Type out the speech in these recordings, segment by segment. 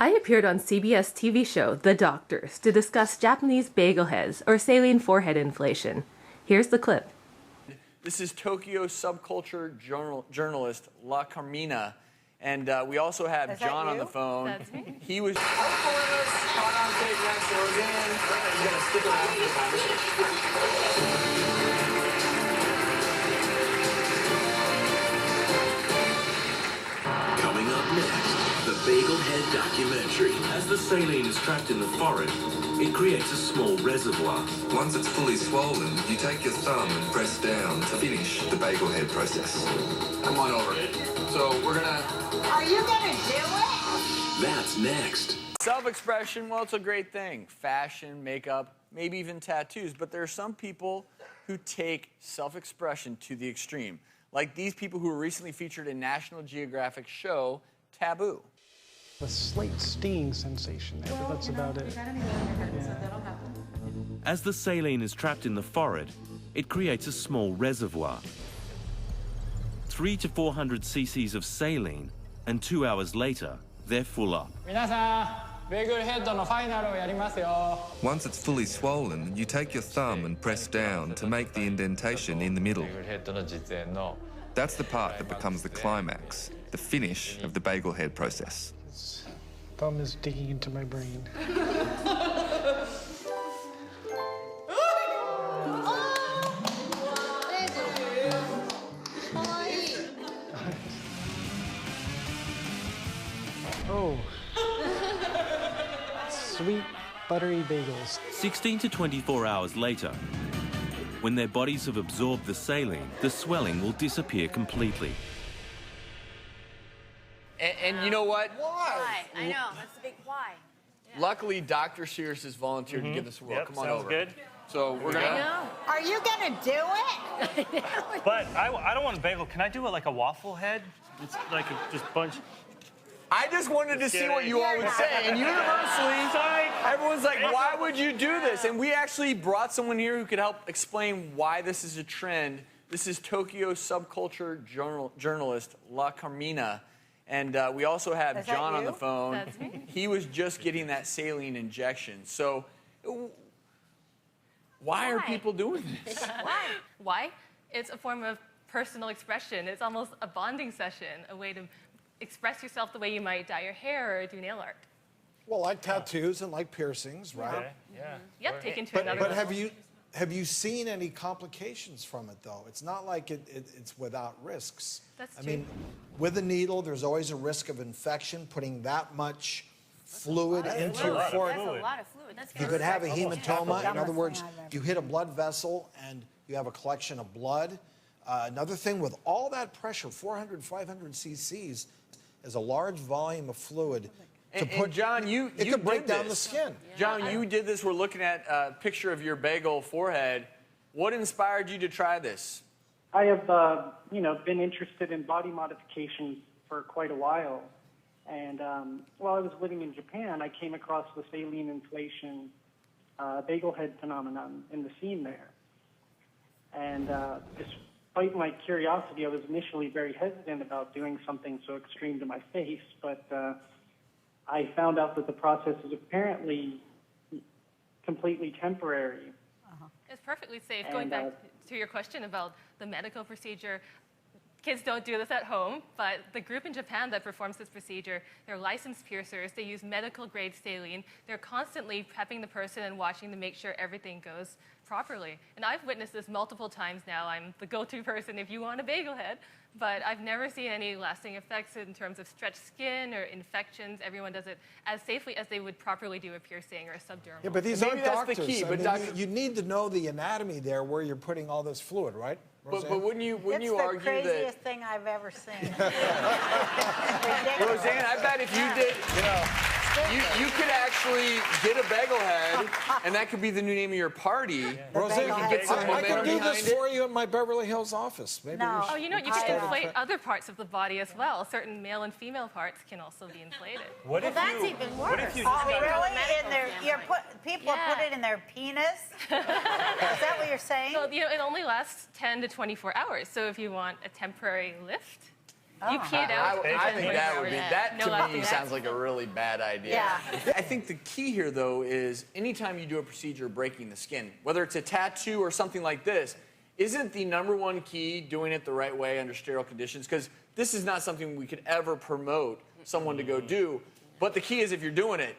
I appeared on CBS TV show The Doctors to discuss Japanese bagel heads or saline forehead inflation. Here's the clip. This is Tokyo subculture journalist La Carmina. And we also have John on the phone. That's me. He was hot on stage next to Roseanne. You're going to stick around for the conversation. Coming up next, the Bagelhead documentary. As the saline is trapped in the forehead, it creates a small reservoir. Once it's fully swollen, you take your thumb and press down to finish the bagelhead process. Come on over. So we're going to... Are you gonna do it? That's next. Self-expression, well, it's a great thing. Fashion, makeup, maybe even tattoos. But there are some people who take self-expression to the extreme. Like these people who were recently featured in National Geographic show Taboo. A slight stinging sensation there, but that's about it. As the saline is trapped in the forehead, it creates a small reservoir. 300 to 400 cc's of saline, and 2 hours later, they're full up. Once it's fully swollen, you take your thumb and press down to make the indentation in the middle. That's the part that becomes the climax, the finish of the bagelhead process. His thumb is digging into my brain. Oh. Sweet, buttery bagels. 16 to 24 hours later, when their bodies have absorbed the saline, the swelling will disappear completely. And you know what? Why? I know, that's the big why. Yeah. Luckily, Dr. Sears has volunteered to give this a whirl. Yep, Come on sounds over. good. So we're going to... Are you gonna do it? But I don't want a bagel. Can I do it like a waffle head? It's like just bunch. I just wanted to see what you all would say. And universally, everyone's like, why would you do this? And we actually brought someone here who could help explain why this is a trend. This is Tokyo subculture journalist La Carmina. And we also have John on the phone. That's me. He was just getting that saline injection. So why are people doing this? Why? It's a form of personal expression. It's almost a bonding session, a way to express yourself the way you might dye your hair or do nail art. Well, like tattoos and like piercings, right? Okay, yeah. Yep, taken to But another but level. have you seen any complications from it though? It's not like it's without risks. That's I true. mean, with a needle, there's always a risk of infection. Putting that much fluid into your forehead, That's a lot of fluid. That's you could have a hematoma. In other Dumbest words, thing I've ever you hit a blood vessel and you have a collection of blood. Another thing, with all that pressure, 400, 500 cc's, is a large volume of fluid. And John, you could break did down the this. skin. John, you did this. We're looking at a picture of your bagel forehead. What inspired you to try this? I have, been interested in body modifications for quite a while. And while I was living in Japan, I came across the saline inflation bagelhead phenomenon in the scene there. And despite my curiosity, I was initially very hesitant about doing something so extreme to my face, but I found out that the process is apparently completely temporary. It's perfectly safe. Going back to your question about the medical procedure, kids don't do this at home, but the group in Japan that performs this procedure, they're licensed piercers. They use medical-grade saline. They're constantly prepping the person and watching to make sure everything goes properly. And I've witnessed this multiple times now. I'm the go-to person if you want a bagel head, but I've never seen any lasting effects in terms of stretched skin or infections. Everyone does it as safely as they would properly do a piercing or a subdermal. Yeah, but these Maybe aren't that's doctors. the key, but I mean, you need to know the anatomy there where you're putting all this fluid, right? But wouldn't you It's argue the that... craziest thing I've ever seen. Roseanne, I bet if you did, you could actually get a bagel head, and that could be the new name of your party. Roseanne, bagel you head. get some I momentum can do behind this it. for you in my Beverly Hills office. Maybe No. Oh, you know, you can inflate other parts of the body as well. Certain male and female parts can also be inflated. What if That's you, even What worse. if you Oh, just got really? In their, people Yeah. put it in their penis? Is that what you're saying? So, it only lasts 10 to 24 hours. So if you want a temporary lift, You pee it out. I think that would be, that No to laughing me at. sounds like a really bad idea. Yeah. I think the key here, though, is anytime you do a procedure breaking the skin, whether it's a tattoo or something like this, isn't the #1 key doing it the right way under sterile conditions? Because this is not something we could ever promote someone to go do. But the key is if you're doing it,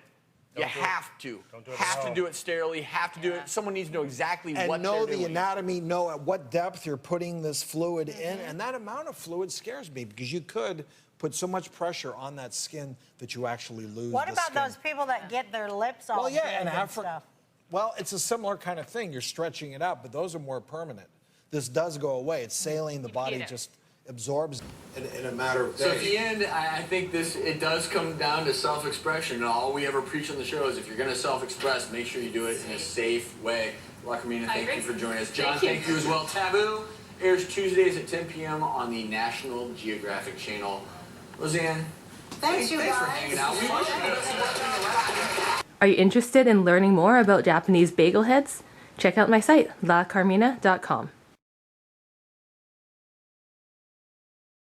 you have to. Have to do it sterilely, have to do it. Someone needs to know exactly what And know they're the doing. anatomy, know at what depth you're putting this fluid in. And that amount of fluid scares me because you could put so much pressure on that skin that you actually lose What the about skin. those people that get their lips all Well, yeah, big and stuff? well, it's a similar kind of thing. You're stretching it out, but those are more permanent. This does go away. It's saline. The body just absorbs in a matter of days. So at the end, I think it does come down to self-expression. And all we ever preach on the show is if you're going to self-express, make sure you do it in a safe way. Carmina, thank you for joining us. John, thank you as well. Taboo airs Tuesdays at 10 p.m. on the National Geographic channel. Roseanne, thanks for hanging out. We wish you Are you interested in learning more about Japanese bagel heads? Check out my site, lacarmina.com.